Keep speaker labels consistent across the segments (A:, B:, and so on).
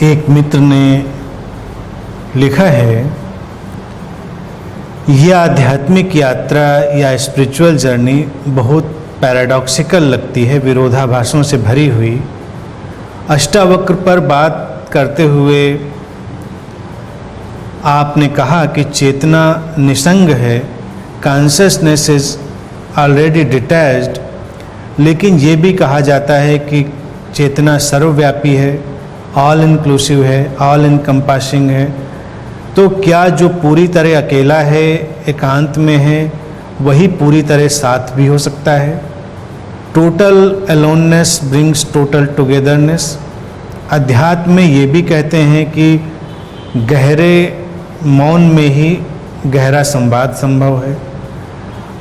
A: एक मित्र ने लिखा है, यह आध्यात्मिक यात्रा या स्पिरिचुअल जर्नी बहुत पैराडॉक्सिकल लगती है, विरोधाभासों से भरी हुई। अष्टावक्र पर बात करते हुए आपने कहा कि चेतना निसंग है, कॉन्शसनेस इज ऑलरेडी डिटैच्ड, लेकिन ये भी कहा जाता है कि चेतना सर्वव्यापी है, ऑल इंक्लूसिव है, ऑल इनकम्पासिंग है। तो क्या जो पूरी तरह अकेला है, एकांत में है, वही पूरी तरह साथ भी हो सकता है? Total aloneness brings total togetherness. अध्यात्म में ये भी कहते हैं कि गहरे मौन में ही गहरा संवाद संभव है।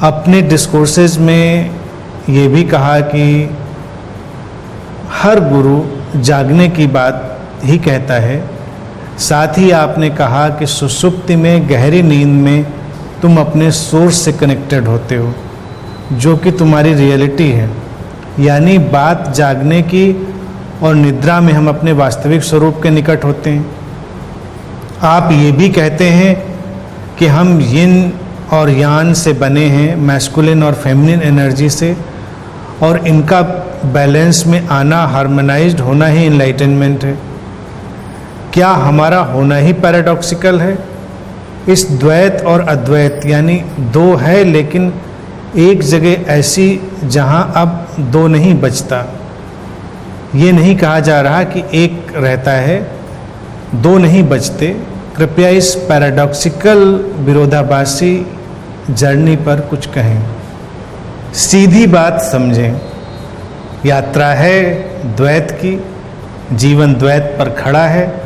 A: अपने डिस्कोर्सेज में ये भी कहा कि हर गुरु जागने की बात ही कहता है। साथ ही आपने कहा कि सुषुप्ति में, गहरी नींद में तुम अपने सोर्स से कनेक्टेड होते हो, जो कि तुम्हारी रियलिटी है। यानी बात जागने की और निद्रा में हम अपने वास्तविक स्वरूप के निकट होते हैं। आप ये भी कहते हैं कि हम यिन और यान से बने हैं, मैस्कुलिन और फेमिनिन एनर्जी से, और इनका बैलेंस में आना, हार्मोनाइज्ड होना ही एनलाइटनमेंट है। क्या हमारा होना ही पैराडॉक्सिकल है? इस द्वैत और अद्वैत यानी दो है, लेकिन एक जगह ऐसी जहां अब दो नहीं बचता। ये नहीं कहा जा रहा कि एक रहता है, दो नहीं बचते। कृपया इस पैराडॉक्सिकल विरोधाभासी जर्नी पर कुछ कहें। सीधी बात समझें, यात्रा है द्वैत की, जीवन द्वैत पर खड़ा है,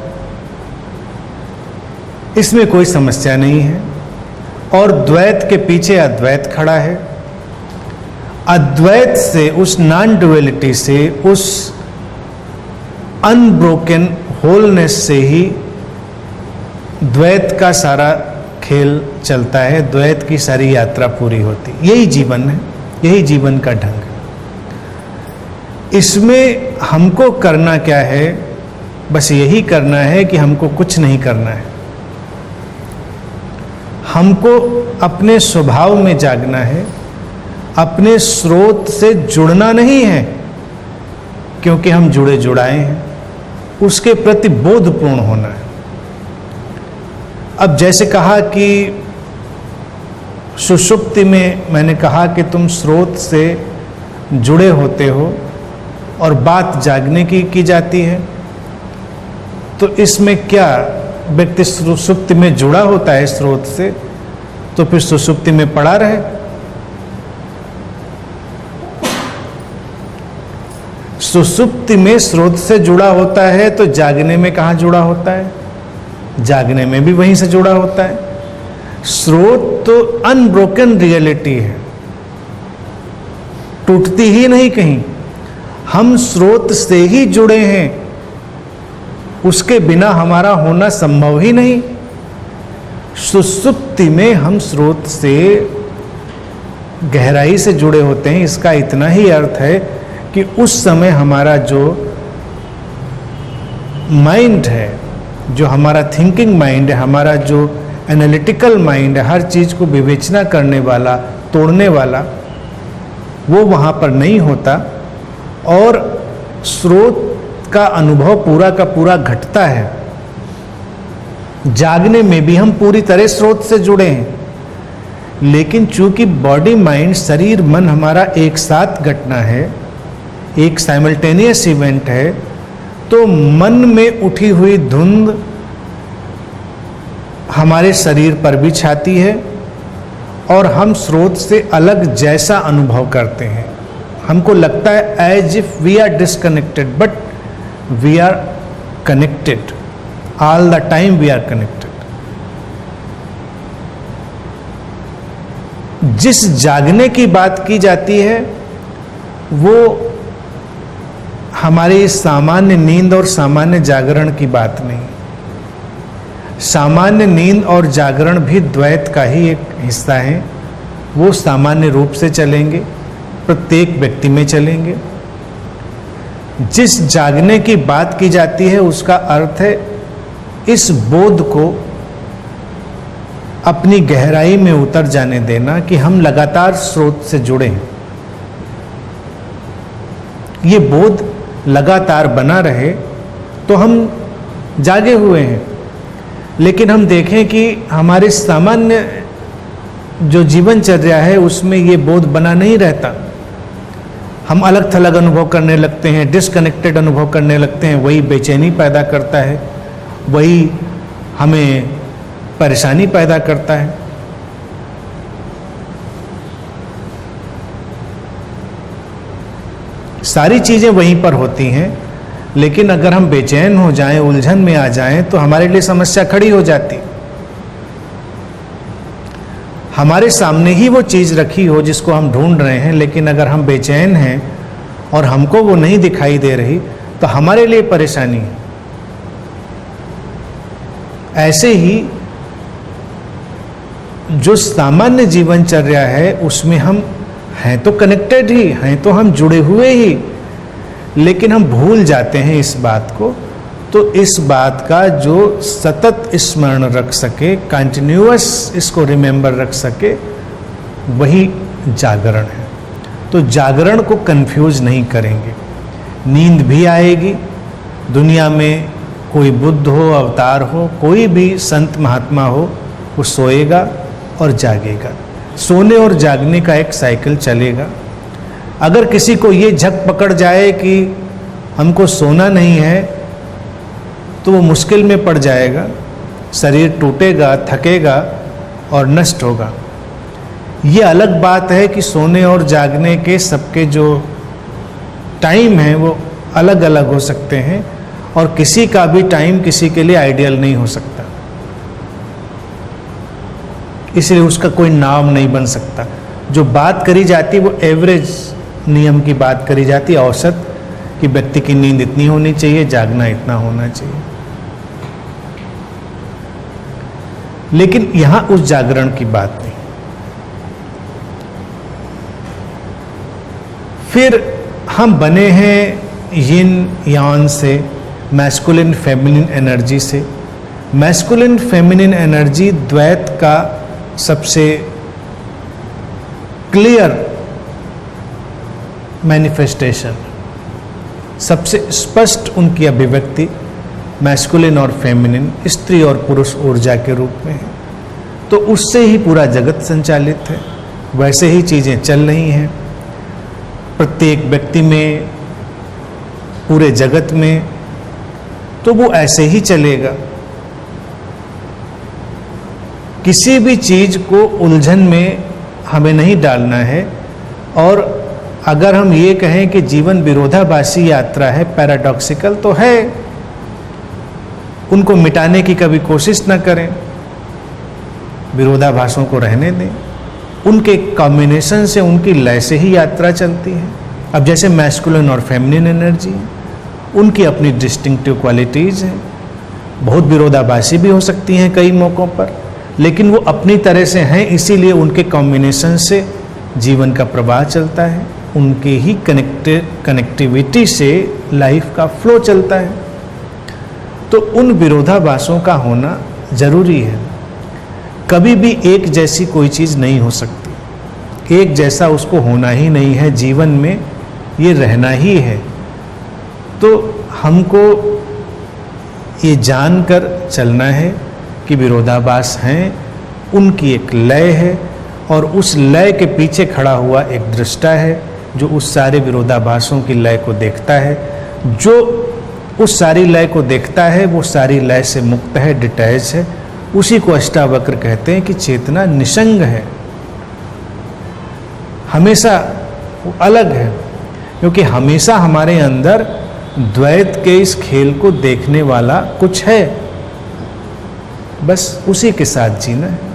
A: इसमें कोई समस्या नहीं है। और द्वैत के पीछे अद्वैत खड़ा है। अद्वैत से, उस नॉन डुअलिटी से, उस अनब्रोकन होलनेस से ही द्वैत का सारा खेल चलता है, द्वैत की सारी यात्रा पूरी होती। यही जीवन है, यही जीवन का ढंग है। इसमें हमको करना क्या है? बस यही करना है कि हमको कुछ नहीं करना है। हमको अपने स्वभाव में जागना है, अपने स्रोत से जुड़ना नहीं है, क्योंकि हम जुड़े जुड़ाए हैं। उसके प्रति बोधपूर्ण होना है। अब जैसे कहा कि सुषुप्ति में मैंने कहा कि तुम स्रोत से जुड़े होते हो और बात जागने की जाती है, तो इसमें क्या व्यक्ति सुषुप्ति में जुड़ा होता है स्रोत से, तो फिर सुषुप्ति में पड़ा रहे। सुषुप्ति में स्रोत से जुड़ा होता है, तो जागने में कहाँ जुड़ा होता है? जागने में भी वहीं से जुड़ा होता है। स्रोत तो अनब्रोकन रियलिटी है, टूटती ही नहीं कहीं। हम स्रोत से ही जुड़े हैं, उसके बिना हमारा होना संभव ही नहीं। सुषुप्ति में हम स्रोत से गहराई से जुड़े होते हैं। इसका इतना ही अर्थ है कि उस समय हमारा जो माइंड है, जो हमारा थिंकिंग माइंड है, हमारा जो एनालिटिकल माइंड है, हर चीज़ को विवेचना करने वाला, तोड़ने वाला, वो वहाँ पर नहीं होता और स्रोत का अनुभव पूरा का पूरा घटता है। जागने में भी हम पूरी तरह स्रोत से जुड़े हैं, लेकिन चूंकि बॉडी, माइंड, शरीर, मन हमारा एक साथ घटना है, एक साइमल्टेनियस इवेंट है, तो मन में उठी हुई धुंध हमारे शरीर पर भी छाती है और हम स्रोत से अलग जैसा अनुभव करते हैं। हमको लगता है as if we are disconnected, but we are connected all the time. We are connected. जिस जागने की बात की जाती है वो हमारी सामान्य नींद और सामान्य जागरण की बात नहीं। सामान्य नींद और जागरण भी द्वैत का ही एक हिस्सा है। वो सामान्य रूप से चलेंगे, प्रत्येक व्यक्ति में चलेंगे। जिस जागने की बात की जाती है उसका अर्थ है इस बोध को अपनी गहराई में उतर जाने देना कि हम लगातार स्रोत से जुड़े हैं। ये बोध लगातार बना रहे तो हम जागे हुए हैं। लेकिन हम देखें कि हमारे सामान्य जो जीवनचर्या है उसमें ये बोध बना नहीं रहता। हम अलग थलग अनुभव करने लगते हैं, डिस्कनेक्टेड अनुभव करने लगते हैं। वही बेचैनी पैदा करता है, वही हमें परेशानी पैदा करता है। सारी चीजें वहीं पर होती हैं, लेकिन अगर हम बेचैन हो जाएं, उलझन में आ जाएं, तो हमारे लिए समस्या खड़ी हो जाती। हमारे सामने ही वो चीज रखी हो जिसको हम ढूंढ रहे हैं, लेकिन अगर हम बेचैन हैं और हमको वो नहीं दिखाई दे रही तो हमारे लिए परेशानी है। ऐसे ही जो सामान्य जीवनचर्या है उसमें हम हैं तो कनेक्टेड ही हैं, तो हम जुड़े हुए ही, लेकिन हम भूल जाते हैं इस बात को। तो इस बात का जो सतत स्मरण रख सके, कंटिन्यूअस इसको रिमेंबर रख सके, वही जागरण है। तो जागरण को कंफ्यूज नहीं करेंगे। नींद भी आएगी, दुनिया में कोई बुद्ध हो, अवतार हो, कोई भी संत महात्मा हो, वो सोएगा और जागेगा। सोने और जागने का एक साइकिल चलेगा। अगर किसी को ये झक पकड़ जाए कि हमको सोना नहीं है, तो वो मुश्किल में पड़ जाएगा, शरीर टूटेगा, थकेगा और नष्ट होगा। ये अलग बात है कि सोने और जागने के सबके जो टाइम है वो अलग अलग हो सकते हैं, और किसी का भी टाइम किसी के लिए आइडियल नहीं हो सकता, इसलिए उसका कोई नाम नहीं बन सकता। जो बात करी जाती है वो एवरेज नियम की बात करी जाती है, औसत, कि व्यक्ति की नींद इतनी होनी चाहिए, जागना इतना होना चाहिए। लेकिन यहां उस जागरण की बात नहीं। फिर हम बने हैं यिन यान से, मैस्कुलिन फेमिनिन एनर्जी से। मैस्कुलिन फेमिनिन एनर्जी द्वैत का सबसे क्लियर मैनिफेस्टेशन, सबसे स्पष्ट उनकी अभिव्यक्ति मैस्कुलिन और फेमिनिन, स्त्री और पुरुष ऊर्जा के रूप में है। तो उससे ही पूरा जगत संचालित है, वैसे ही चीजें चल रही हैं प्रत्येक व्यक्ति में, पूरे जगत में। तो वो ऐसे ही चलेगा। किसी भी चीज को उलझन में हमें नहीं डालना है। और अगर हम ये कहें कि जीवन विरोधाभासी यात्रा है, पैराडॉक्सिकल, तो है, उनको मिटाने की कभी कोशिश ना करें, विरोधाभासों को रहने दें। उनके कॉम्बिनेशन से, उनकी लय से ही यात्रा चलती है। अब जैसे मैस्कुलिन और फेमिनिन एनर्जी है, उनकी अपनी डिस्टिंक्टिव क्वालिटीज हैं, बहुत विरोधाभासी भी हो सकती हैं कई मौक़ों पर, लेकिन वो अपनी तरह से हैं, इसीलिए उनके कॉम्बिनेशन से जीवन का प्रवाह चलता है, उनके ही कनेक्टिविटी से लाइफ का फ्लो चलता है। तो उन विरोधाभासों का होना जरूरी है। कभी भी एक जैसी कोई चीज़ नहीं हो सकती, एक जैसा उसको होना ही नहीं है, जीवन में ये रहना ही है। तो हमको ये जानकर चलना है कि विरोधाभास हैं, उनकी एक लय है, और उस लय के पीछे खड़ा हुआ एक दृष्टा है जो उस सारे विरोधाभासों की लय को देखता है। जो उस सारी लय को देखता है वो सारी लय से मुक्त है, डिटैच है। उसी को अष्टावक्र कहते हैं कि चेतना निसंग है, हमेशा वो अलग है, क्योंकि हमेशा हमारे अंदर द्वैत के इस खेल को देखने वाला कुछ है, बस उसी के साथ जीना है।